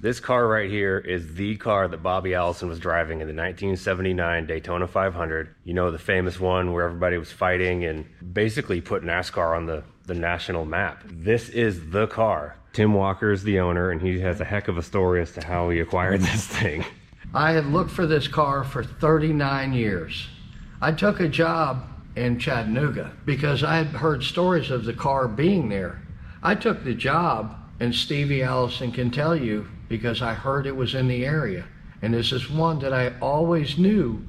This car right here is the car that Bobby Allison was driving in the 1979 Daytona 500. You know, the famous one where everybody was fighting and basically put NASCAR on the national map. This is the car. Tim Walker is the owner, and he has a heck of a story as to how he acquired this thing. I had looked for this car for 39 years. I took a job in Chattanooga because I had heard stories of the car being there. I took the job, and Stevie Allison can tell you, because I heard it was in the area. And this is one that I always knew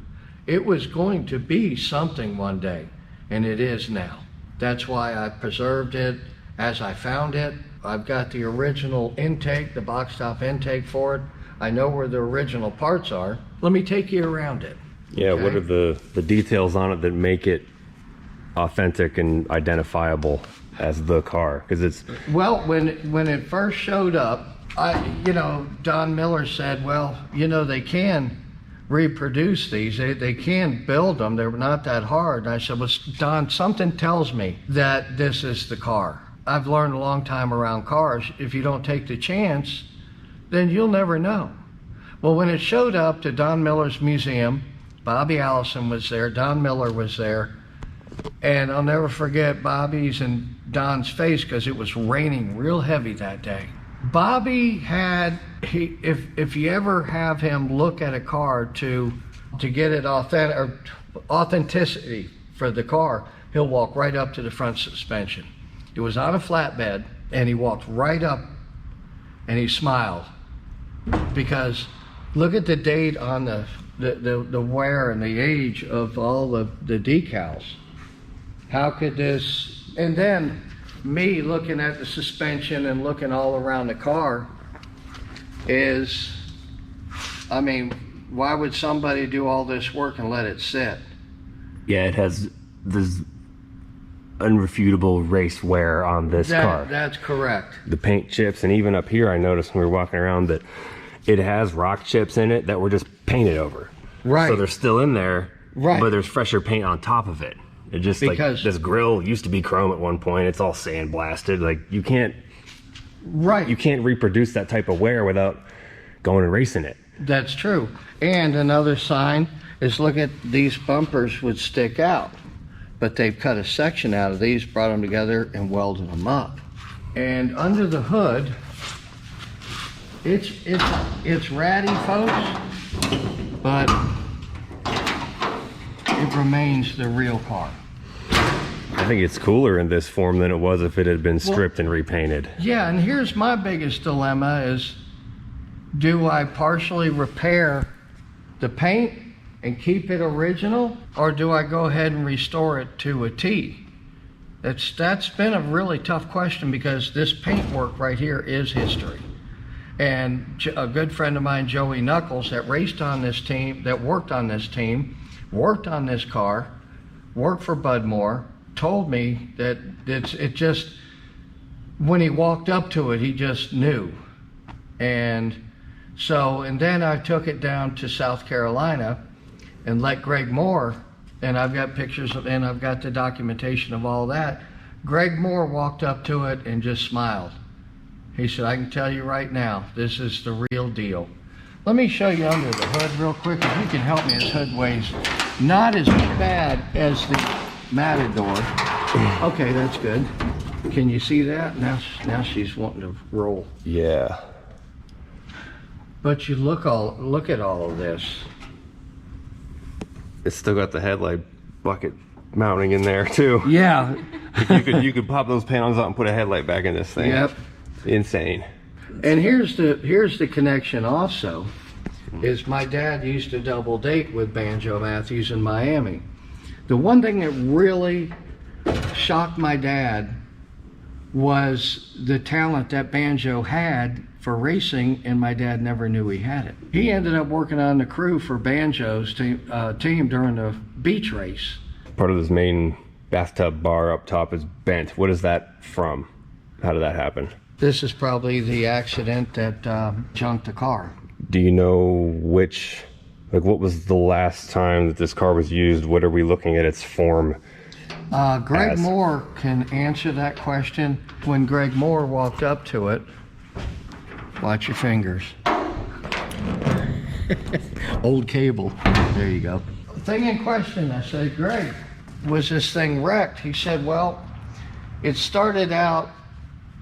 it was going to be something one day, and it is now. That's why I preserved it as I found it. I've got the original intake, the box top intake for it. I know where the original parts are. Let me take you around it. Yeah, okay? What are the details on it that make it authentic and identifiable as the car? Because it's... Well, when it first showed up, Don Miller said, well, they can reproduce these. They can build them. They're not that hard. And I said, well, Don, something tells me that this is the car. I've learned a long time around cars, if you don't take the chance, then you'll never know. Well, when it showed up to Don Miller's museum, Bobby Allison was there, Don Miller was there, and I'll never forget Bobby's and Don's face because it was raining real heavy that day. Bobby had, if you ever have him look at a car to get it authenticity for the car, he'll walk right up to the front suspension. It was on a flatbed, and he walked right up and he smiled, because look at the date on the wear and the age of all the decals. How could this, and then me looking at the suspension and looking all around the car is, why would somebody do all this work and let it sit? Yeah, it has this unrefutable race wear on this car. That's correct. The paint chips, and even up here I noticed when we were walking around that it has rock chips in it that were just painted over. Right. So they're still in there, right, but there's fresher paint on top of it. It just, because, like, this grill used to be chrome at one point. It's all sandblasted. Like, you can't reproduce that type of wear without going and racing it. That's true. And another sign is, look at these bumpers would stick out, but they've cut a section out of these, brought them together, and welded them up. And under the hood, it's ratty, folks, but it remains the real car. I think it's cooler in this form than it was if it had been stripped and repainted. Yeah, and here's my biggest dilemma is, do I partially repair the paint and keep it original, or do I go ahead and restore it to a T? That's been a really tough question, because this paint work right here is history. And a good friend of mine, Joey Knuckles, that raced on this team, that worked on this team, worked on this car, worked for Bud Moore, told me that it just, when he walked up to it, he just knew. And then I took it down to South Carolina and let Greg Moore, and I've got pictures of, and I've got the documentation of all that. Greg Moore walked up to it and just smiled. He said, I can tell you right now, this is the real deal. Let me show you under the hood real quick, if you can help me. This hood weighs not as bad as the Matador. Okay, that's good. Can you see that? Now she's wanting to roll. Yeah. But you look at all of this. It's still got the headlight bucket mounting in there too. Yeah. you could pop those panels out and put a headlight back in this thing. Yep. Insane. And here's the connection also, is my dad used to double date with Banjo Matthews in Miami. The one thing that really shocked my dad was the talent that Banjo had for racing, and my dad never knew he had it. He ended up working on the crew for Banjo's team during the beach race. Part of this main bathtub bar up top is bent. What is that from? How did that happen? This is probably the accident that junked the car. Do you know what was the last time that this car was used? What are we looking at its form? Greg Moore can answer that question. When Greg Moore walked up to it, Watch your fingers. Old cable. There you go. The thing in question, I said, Greg, was this thing wrecked? He said, well, it started out,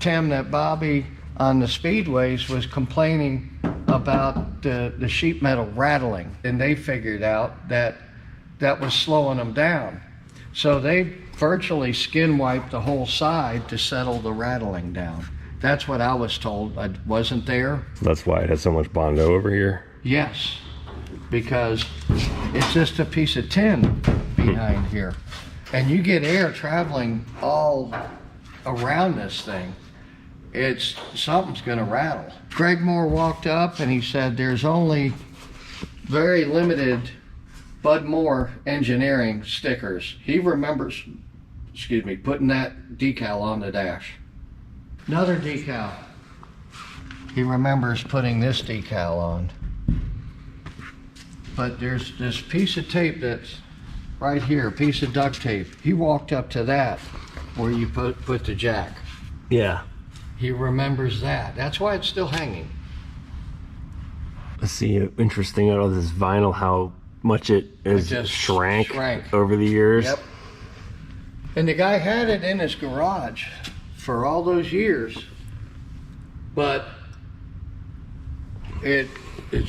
Tim, that Bobby on the speedways was complaining about the sheet metal rattling, and they figured out that that was slowing them down. So they virtually skin wiped the whole side to settle the rattling down. That's what I was told. I wasn't there. That's why it has so much Bondo over here. Yes, because it's just a piece of tin behind here. And you get air traveling all around this thing. Something's gonna rattle. Greg Moore walked up and he said there's only very limited Bud Moore engineering stickers. He remembers, putting that decal on the dash. Another decal. He remembers putting this decal on. But there's this piece of tape that's right here, a piece of duct tape. He walked up to that where you put the jack. Yeah. He remembers that. That's why it's still hanging. Let's see, interesting out of this vinyl, how much it has just shrank shrank over the years. Yep. And the guy had it in his garage for all those years, but it's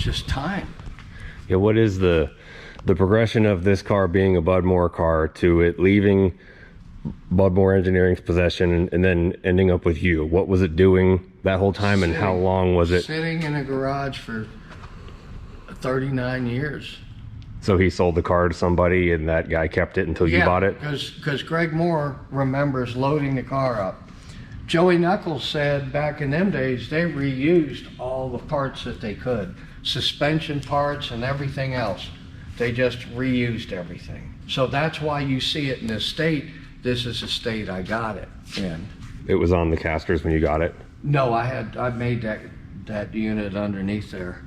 just time. Yeah, what is the progression of this car being a Bud Moore car to it leaving Bud Moore Engineering's possession and then ending up with you? What was it doing that whole time, and how long was it? Sitting in a garage for 39 years. So he sold the car to somebody and that guy kept it until you bought it? Because Greg Moore remembers loading the car up. Joey Knuckles said back in them days they reused all the parts that they could. Suspension parts and everything else. They just reused everything. So that's why you see it in this state. This is the state I got it in. It was on the casters when you got it? No, I made that unit underneath there.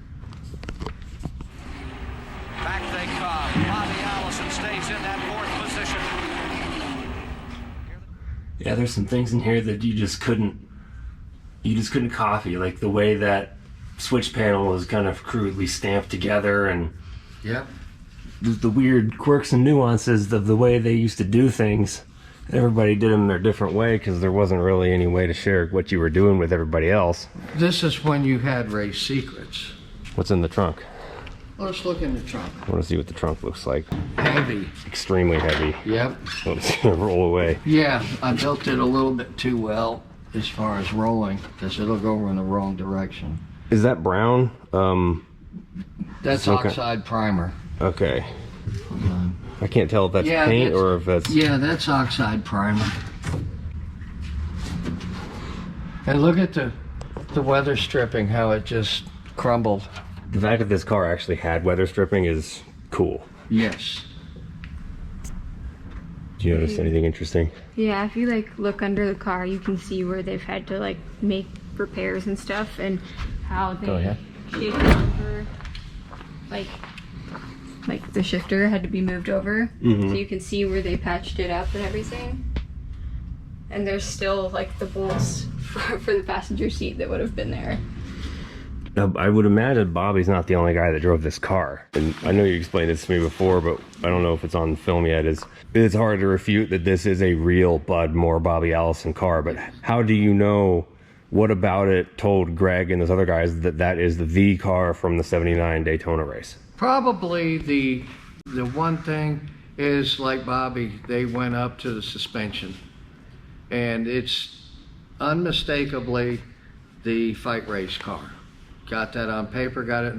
Back they come. Bobby Allison stays in that fourth position. Yeah, there's some things in here that you just couldn't copy, like the way that switch panel was kind of crudely stamped together, and Yep. the weird quirks and nuances of the way they used to do things. Everybody did them their different way because there wasn't really any way to share what you were doing with everybody else. This is when you had race secrets. What's in the trunk? Let's look in the trunk. I want to see what the trunk looks like. Heavy. Extremely heavy. Yep. So it's gonna roll away. Yeah, I built it a little bit too well as far as rolling, because it'll go in the wrong direction. Is that brown? That's okay. oxide primer. Okay. I can't tell if that's Yeah, paint that's- or if that's... Yeah, that's oxide primer. And look at the weather stripping, how it just crumbled. The fact that this car actually had weather stripping is cool. Yes. Do you notice anything interesting? Yeah, if you like look under the car, you can see where they've had to like make repairs and stuff, and how they Go ahead. shifted over, like the shifter had to be moved over, so you can see where they patched it up and everything. And there's still like the bolts for the passenger seat that would have been there. Now, I would imagine Bobby's not the only guy that drove this car. And I know you explained this to me before, but I don't know if it's on film yet. It's hard to refute that this is a real Bud Moore Bobby Allison car, but how do you know what about it told Greg and those other guys that that is the car from the 79 Daytona race? Probably the one thing is, like Bobby, they went up to the suspension. And it's unmistakably the fight race car. Got that on paper, got it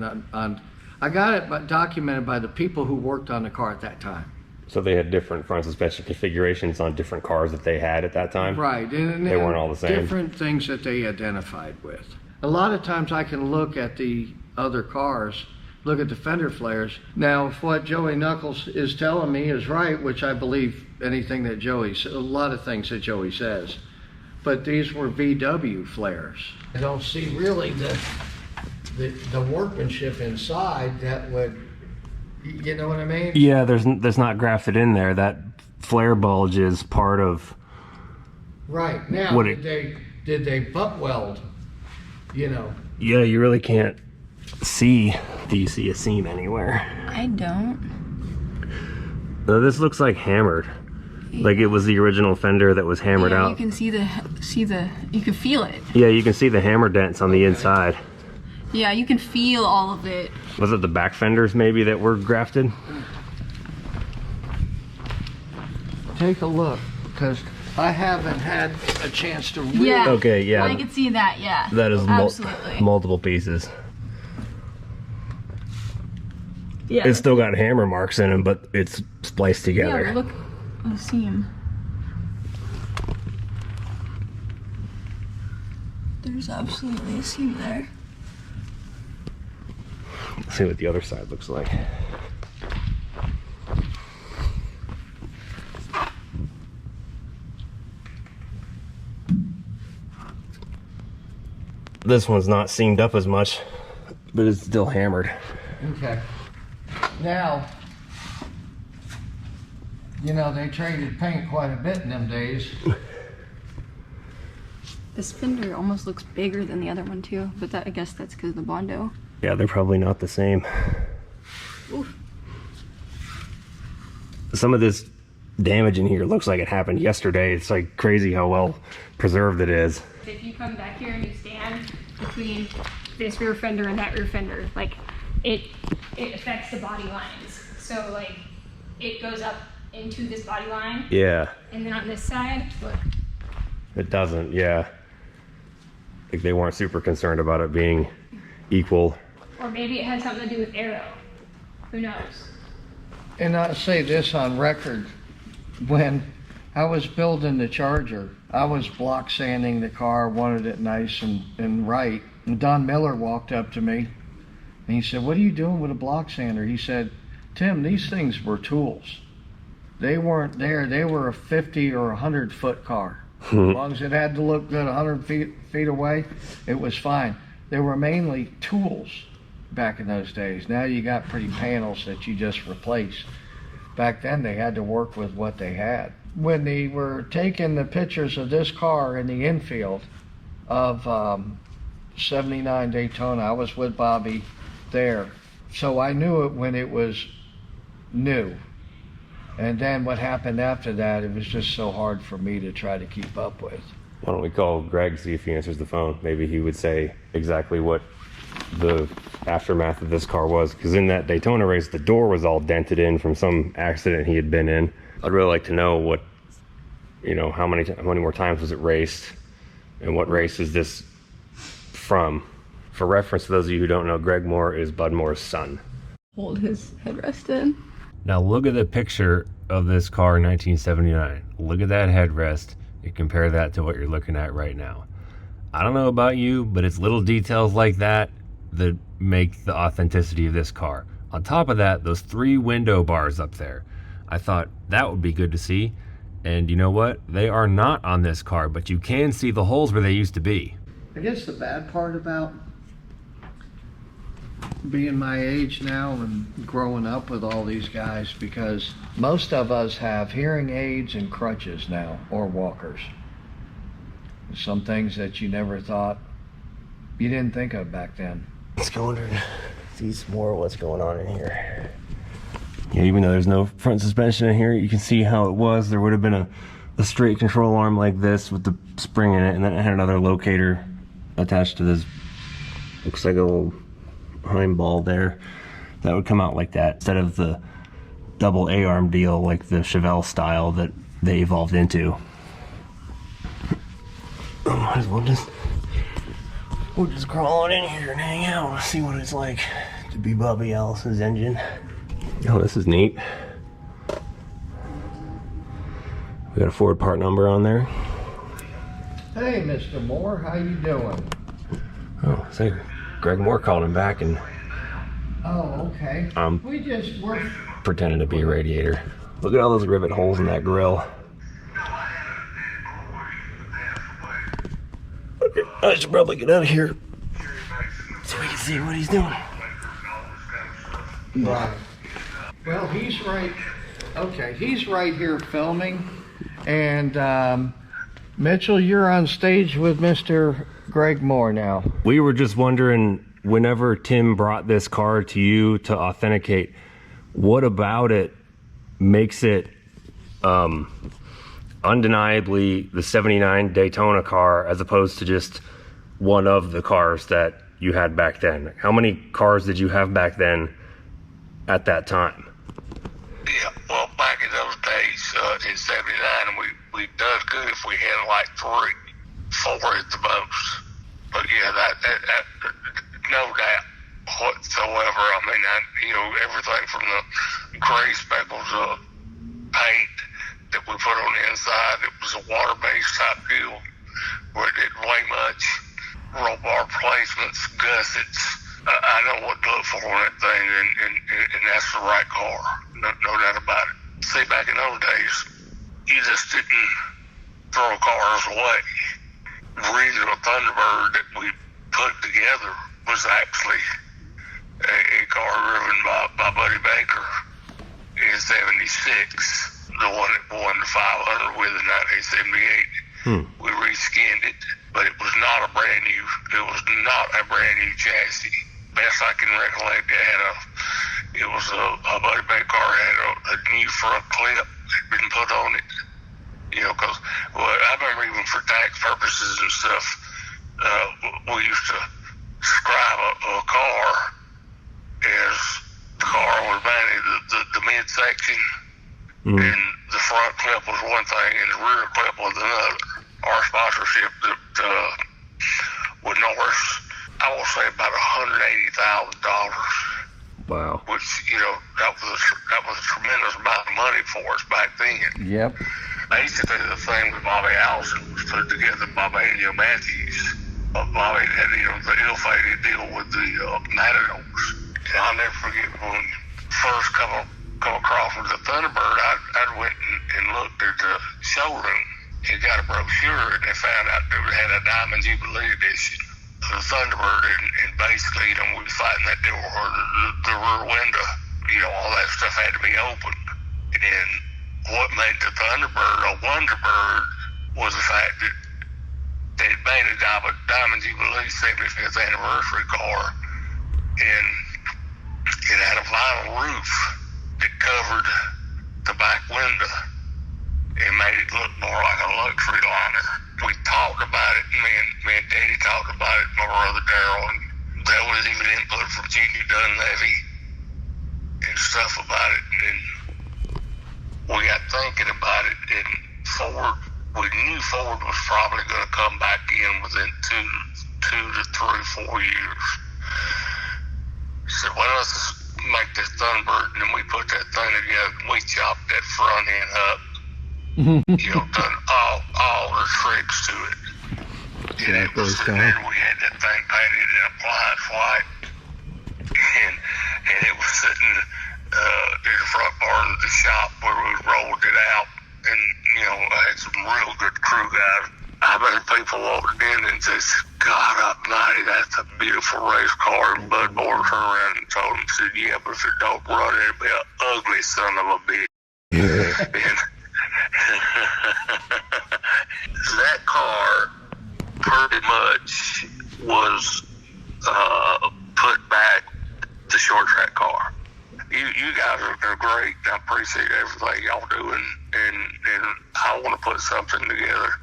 I got it documented by the people who worked on the car at that time. So they had different front suspension configurations on different cars that they had at that time? Right. And They weren't all the same. Different things that they identified with. A lot of times I can look at the other cars, look at the fender flares. Now, if what Joey Knuckles is telling me is right, which I believe anything that a lot of things that Joey says, but these were VW flares. I don't see really the workmanship inside that would, you know what I mean? Yeah, there's not grafted in there. That flare bulge is part of... Right. Now, did they butt weld, Yeah, you really can't see. Do you see a seam anywhere? I don't. No, this looks like hammered. Like it was the original fender that was hammered out. You can see the, you can feel it. Yeah, you can see the hammer dents on the inside. Yeah, you can feel all of it. Was it the back fenders maybe that were grafted? Take a look, because I haven't had a chance to really... Yeah. Okay, yeah. I can see that, yeah. That is absolutely. Multiple pieces. Yeah. It's still got hammer marks in them, but it's spliced together. Yeah, look at the seam. There's absolutely a seam there. Let's see what the other side looks like. This one's not seamed up as much, but it's still hammered. Okay. Now, you know, they traded paint quite a bit in them days. This fender almost looks bigger than the other one too, but I guess that's because of the Bondo. Yeah, they're probably not the same. Oof. Some of this damage in here looks like it happened yesterday. It's like crazy how well preserved it is. If you come back here and you stand between this rear fender and that rear fender, like it affects the body lines. So like it goes up into this body line. Yeah. And then on this side, look. It doesn't, yeah. Like they weren't super concerned about it being equal. Or maybe it has something to do with aero. Who knows? And I'll say this on record, when I was building the Charger, I was block sanding the car, wanted it nice and right. And Don Miller walked up to me and he said, "What are you doing with a block sander?" He said, "Tim, these things were tools. They weren't there. They were a 50 or 100 foot car. As long as it had to look good 100 feet away, it was fine. They were mainly tools back in those days. Now you got pretty panels that you just replace. Back then they had to work with what they had. When they were taking the pictures of this car in the infield of 79 Daytona, I was with Bobby there. So I knew it when it was new. And then what happened after that, it was just so hard for me to try to keep up with. Why don't we call Greg, see if he answers the phone? Maybe he would say exactly what the aftermath of this car was. Because in that Daytona race, the door was all dented in from some accident he had been in. I'd really like to know what, you know, how many more times was it raced? And what race is this from? For reference, to those of you who don't know, Greg Moore is Bud Moore's son. Hold his headrest in. Now look at the picture of this car in 1979. Look at that headrest and compare that to what you're looking at right now. I don't know about you, but it's little details like that that make the authenticity of this car. On top of that, those 3 window bars up there, I thought that would be good to see. And you know what? They are not on this car, but you can see the holes where they used to be. I guess the bad part about being my age now and growing up with all these guys, because most of us have hearing aids and crutches now, or walkers. Some things that you never thought, you didn't think of back then. Let's go under and see some more of what's going on in here. Yeah, even though there's no front suspension in here, you can see how it was. There would have been a straight control arm like this with the spring in it, and then it had another locator attached to this, looks like a little hind ball there, that would come out like that instead of the double A-arm deal like the Chevelle style that they evolved into. Might as well we'll just crawl on in here and hang out, see what it's like to be Bobby Allison's engine. Oh, this is neat. We got a Ford part number on there. Hey, Mr. Moore, how you doing? Oh, say Greg Moore called him back and Oh, okay. We're pretending to be a radiator. Look at all those rivet holes in that grill. Okay, I should probably get out of here so we can see what he's doing. right. Well, he's right. Okay, he's right here filming, and Mitchell, you're on stage with Mr. Greg Moore now. We were just wondering, whenever Tim brought this car to you to authenticate, what about it makes it undeniably the 79 Daytona car as opposed to just one of the cars that you had back then? How many cars did you have back then at that time? Yeah, well, back in those days, in 79, we done good if we had like 3, 4 at the most. But yeah, that no doubt whatsoever. I mean, everything from the gray speckles of paint that we put on the inside, it was a water-based type deal where it didn't weigh much. Roll bar placements, gussets. I know what to look for on that thing, and that's the right car. No doubt about it. See, back in those days, you just didn't throw cars away. The original Thunderbird that we put together was actually a car driven by Buddy Baker in 76. The one that won the 500 with in 1978. We reskinned it, but it was not a brand new chassis. Best I can recollect, it was a Buddy Baker car had a new front clip that been put on it. Because I remember even for tax purposes and stuff, we used to describe a car as the car was mainly the midsection, and the front clip was one thing, and the rear clip was another. Our sponsorship with Norris, I will say about $180,000. Wow. Which that was a tremendous amount of money for us back then. Yep. Basically, the thing with Bobby Allison was put together by Daniel Matthews. Bobby had the ill-fated deal with the Matadors. And I'll never forget when first come across with the Thunderbird, I went and looked at the showroom and got a brochure, and they found out they had a Diamond Jubilee edition of the Thunderbird, and basically, we was fighting that door, the rear window, all that stuff had to be opened. And what made the Thunderbird a Wonderbird was the fact that they had made a Diamond Jubilee 75th anniversary car, and it had a vinyl roof that covered the back window and made it look more like a luxury liner. We talked about it, me and Daddy talked about it, my brother Daryl, and there was even input from Junior Dunleavy and stuff about it, and we got thinking about it, and we knew Ford was probably going to come back in within 2 to 3, 4 years. So let's make this Thunderbird, and then we put that thing together, and we chopped that front end up, done all the tricks to it. And it was, and then we had that thing painted in appliance white, and it was sitting in the front part of the shop where we rolled it out, and I had some real good crew guys. I bet people walked in and just got up, Nighty, that's a beautiful race car. And Bud Moore turned around and told him, said, yeah, but if it don't run, it'll be an ugly son of a bitch. And that car pretty much was put back the short track car. You guys are great. I appreciate everything y'all doing, and I want to put something together,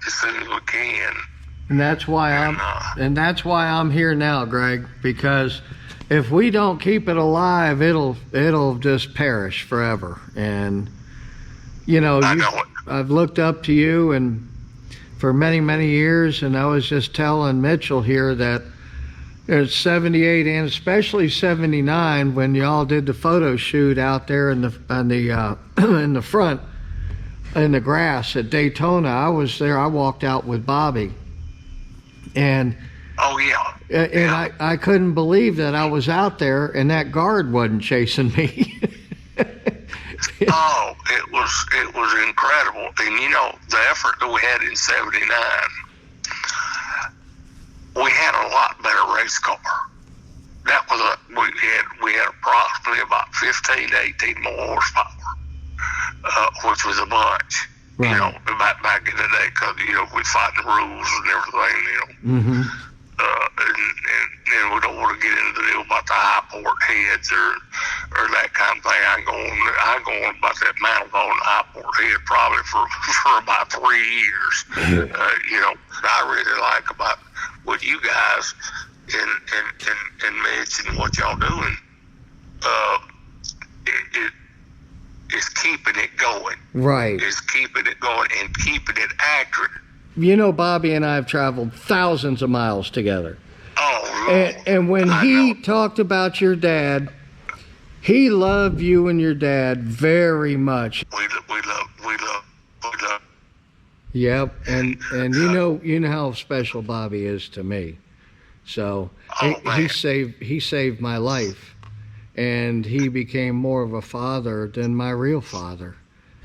as soon as we can. And that's why I'm here now, Greg, because if we don't keep it alive, it'll just perish forever. And I've looked up to you and for many, many years, and I was just telling Mitchell here that there's 78 and especially 79 when y'all did the photo shoot out there in the in the front in the grass at Daytona. I was there. I walked out with Bobby, and I couldn't believe that I was out there and that guard wasn't chasing me. Oh, it was incredible. And the effort that we had in 79, we had a lot better race car. That was we had approximately about 15 to 18 more horsepower, which was a bunch. Right. Back back in the day, because, you know, we fight the rules and everything, you know. Mm-hmm. And we don't want to get into the deal about the high port heads or that kind of thing. I ain't going about that manifold and high port head probably for about 3 years. You know, I really like about what you guys and Mitch and what y'all doing. It's keeping it going. Right. It's keeping it going and keeping it accurate. You know, Bobby and I have traveled thousands of miles together. Oh, Lord. And when he talked about your dad, he loved you and your dad very much. We love. Yep, and you know how special Bobby is to me. So he saved my life, and he became more of a father than my real father.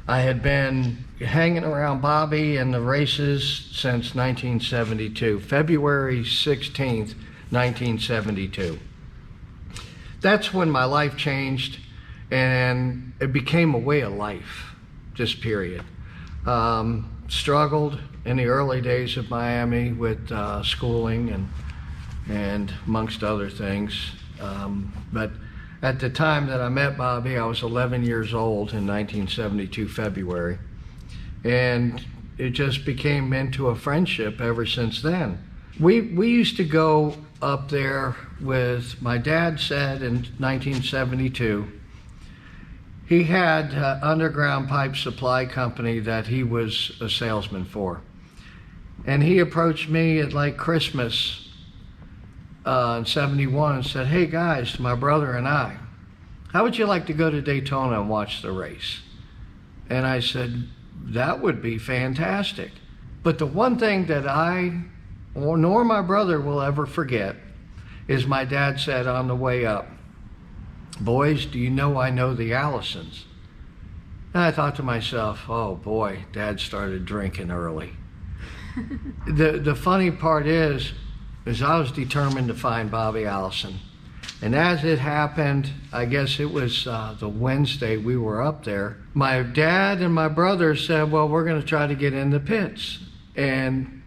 I had been hanging around Bobby and the races since 1972, February 16th, 1972. That's when my life changed, and it became a way of life, this period. Struggled in the early days of Miami with schooling and amongst other things. But at the time that I met Bobby, I was 11 years old in 1972, February. And it just became into a friendship ever since then. We used to go up there with, my dad said in 1972, he had an underground pipe supply company that he was a salesman for. And he approached me at like Christmas in 71 and said, "Hey guys, my brother and I, how would you like to go to Daytona and watch the race?" And I said, "That would be fantastic." But the one thing that I, nor my brother will ever forget, is my dad said on the way up, "Boys, do you know I know the Allisons?" And I thought to myself, oh boy, Dad started drinking early. The funny part is I was determined to find Bobby Allison. And as it happened, I guess it was the Wednesday we were up there, my dad and my brother said, well, we're going to try to get in the pits. And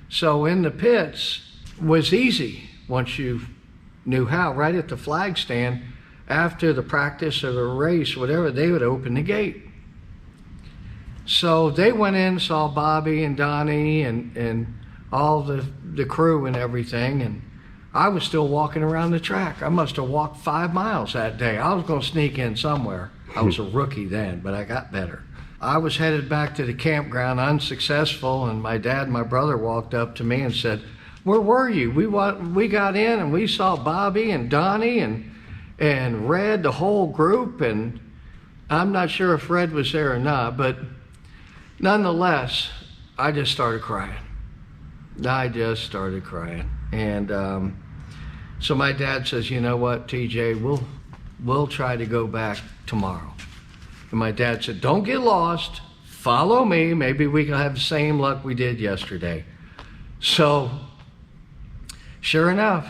so in the pits was easy once you knew how. Right at the flag stand, after the practice or the race, whatever, they would open the gate. So they went in, saw Bobby and Donnie and all the crew and everything, and I was still walking around the track. I must have walked 5 miles that day. I was going to sneak in somewhere. I was a rookie then, but I got better. I was headed back to the campground, unsuccessful, and my dad and my brother walked up to me and said, "Where were you? We got in and we saw Bobby and Donnie and Red, the whole group," and I'm not sure if Red was there or not, but nonetheless, I just started crying. And so my dad says, "You know what, TJ, we'll try to go back tomorrow." And my dad said, "Don't get lost. Follow me. Maybe we can have the same luck we did yesterday." So sure enough,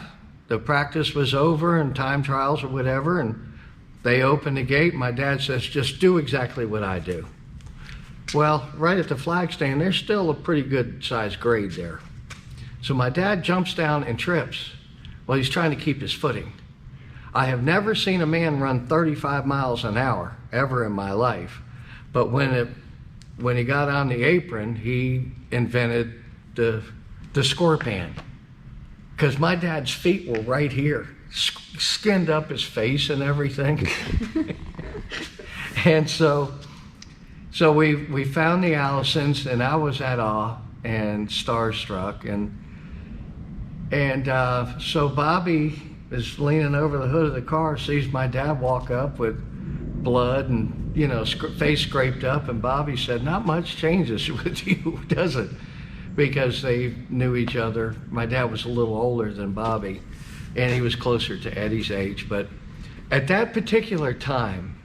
the practice was over and time trials or whatever, and they opened the gate. My dad says, "Just do exactly what I do." Well, right at the flag stand, there's still a pretty good sized grade there. So my dad jumps down and trips. Well, he's trying to keep his footing. I have never seen a man run 35 miles an hour ever in my life. But when he got on the apron, he invented the scorpion. Because my dad's feet were right here, skinned up his face and everything. And so we found the Allisons, and I was at awe and starstruck. And so Bobby is leaning over the hood of the car, sees my dad walk up with blood and, face scraped up. And Bobby said, "Not much changes with you, does it?" Because they knew each other. My dad was a little older than Bobby, and he was closer to Eddie's age. But at that particular time,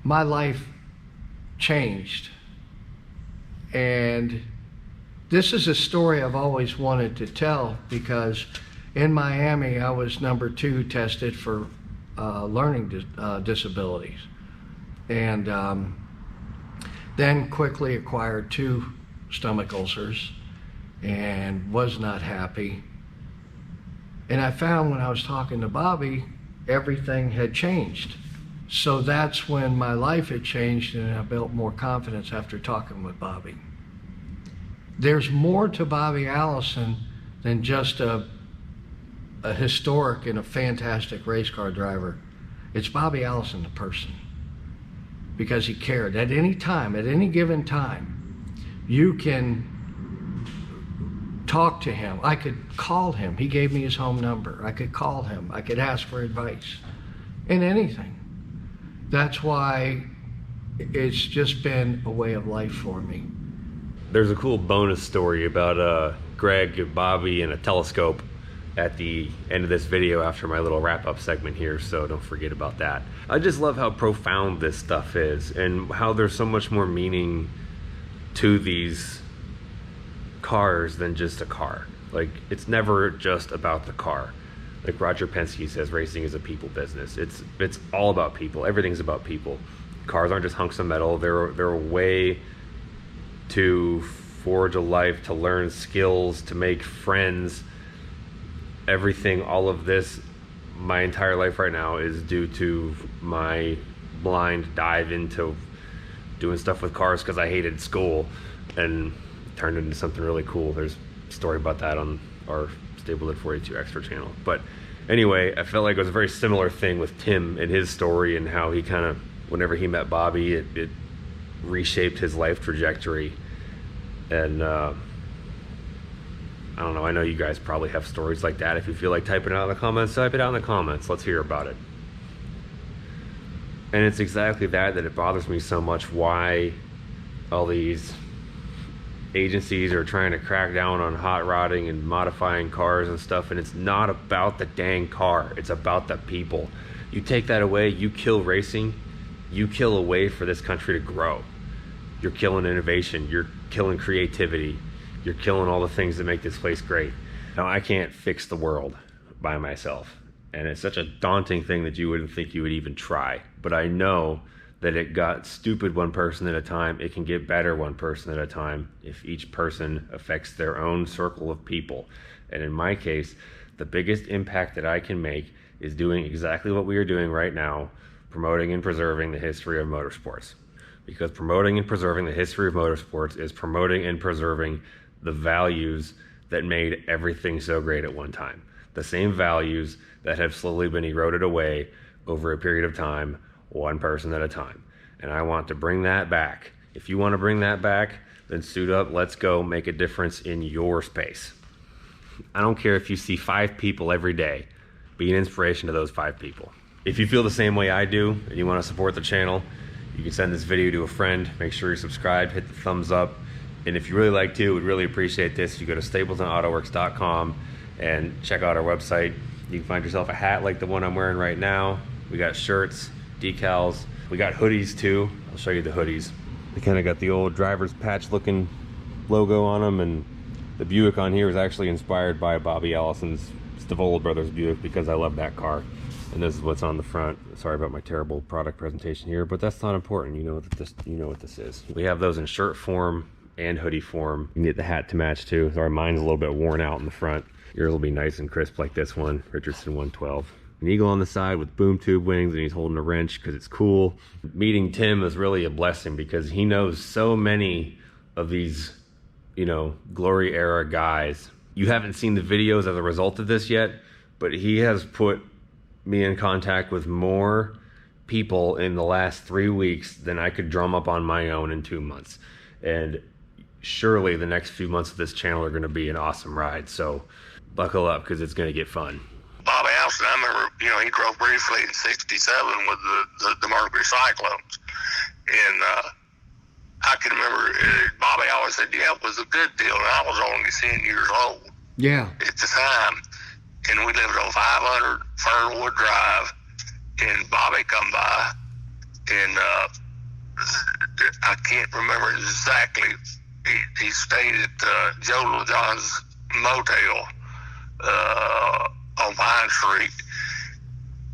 my life changed. And this is a story I've always wanted to tell, because in Miami, I was number 2 tested for learning disabilities. And then quickly acquired 2 stomach ulcers and was not happy. And I found when I was talking to Bobby, everything had changed. So that's when my life had changed, and I built more confidence after talking with Bobby. There's more to Bobby Allison than just a historic and a fantastic race car driver. It's Bobby Allison, the person, because he cared. At any time, at any given time, you can talk to him. I could call him. He gave me his home number. I could call him. I could ask for advice in anything. That's why it's just been a way of life for me. There's a cool bonus story about Greg, Bobby, and a telescope at the end of this video after my little wrap-up segment here, so don't forget about that. I just love how profound this stuff is and how there's so much more meaning to these cars than just a car. Like, it's never just about the car. Like Roger Penske says, racing is a people business. It's all about people. Everything's about people. Cars aren't just hunks of metal. They're a way to forge a life, to learn skills, to make friends. Everything, all of this, my entire life right now is due to my blind dive into doing stuff with cars because I hated school, and turned into something really cool. There's a story about that on our Stable 42 Extra channel. But anyway, I felt like it was a very similar thing with Tim and his story, and how he kind of, whenever he met Bobby, it reshaped his life trajectory. And I don't know, I know you guys probably have stories like that. If you feel like typing it out in the comments, type it out in the comments. Let's hear about it. And it's exactly that it bothers me so much, why all these agencies are trying to crack down on hot rodding and modifying cars and stuff, and it's not about the dang car, it's about the people. You take that away, you kill racing, you kill a way for this country to grow. You're killing innovation, you're killing creativity, you're killing all the things that make this place great. Now, I can't fix the world by myself, and it's such a daunting thing that you wouldn't think you would even try, but I know that it got stupid one person at a time. It can get better one person at a time if each person affects their own circle of people. And in my case, the biggest impact that I can make is doing exactly what we are doing right now, promoting and preserving the history of motorsports. Because promoting and preserving the history of motorsports is promoting and preserving the values that made everything so great at one time. The same values that have slowly been eroded away over a period of time, one person at a time. And I want to bring that back. If you want to bring that back, then suit up, let's go make a difference in your space. I don't care if you see 5 people every day. Be an inspiration to those 5 people. If you feel the same way I do and you want to support the channel, you can send this video to a friend. Make sure you're subscribed, hit the thumbs up. And if you really like to, we'd really appreciate this. You go to staplesandautoworks.com and check out our website. You can find yourself a hat like the one I'm wearing right now. We got shirts, decals, we got hoodies too. I'll show you the hoodies. They kind of got the old driver's patch looking logo on them, and the Buick on here is actually inspired by Bobby Allison's Stavola Brothers Buick, because I love that car. And this is what's on the front. Sorry about my terrible product presentation here, but that's not important. You know what this is. We have those in shirt form and hoodie form. You can get the hat to match too. Sorry, mine's a little bit worn out in the front. Yours will be nice and crisp like this one, Richardson 112. An eagle on the side with boom tube wings, and he's holding a wrench because it's cool. Meeting Tim is really a blessing because he knows so many of these, glory era guys. You haven't seen the videos as a result of this yet, but he has put me in contact with more people in the last 3 weeks than I could drum up on my own in 2 months. And surely the next few months of this channel are going to be an awesome ride. So buckle up, because it's going to get fun. Bobby Allison, I remember, he drove briefly in '67 with the Mercury Cyclones. And I can remember Bobby always said, yeah, it was a good deal. And I was only 10 years old at the time. And we lived on 500 Fernwood Drive. And Bobby come by. And I can't remember exactly. He stayed at Joe John's Motel on Pine Street,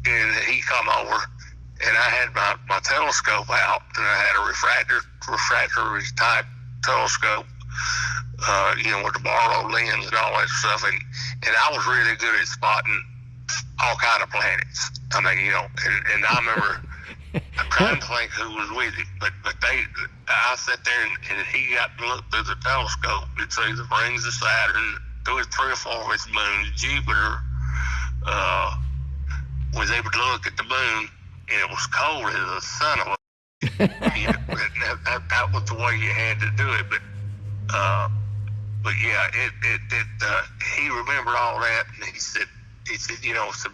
and he come over, and I had my telescope out, and I had a refractory type telescope with the borrowed lens and all that stuff. And I was really good at spotting all kind of planets. I mean, and I remember trying to think who was with him, but I sat there and he got to look through the telescope and see the rings of Saturn, through 3 or 4 of its moons. Jupiter was able to look at the moon, and it was cold as the son of a. That was the way you had to do it, but yeah, he remembered all that, and he said,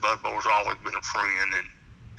Bud Boy's always been a friend, and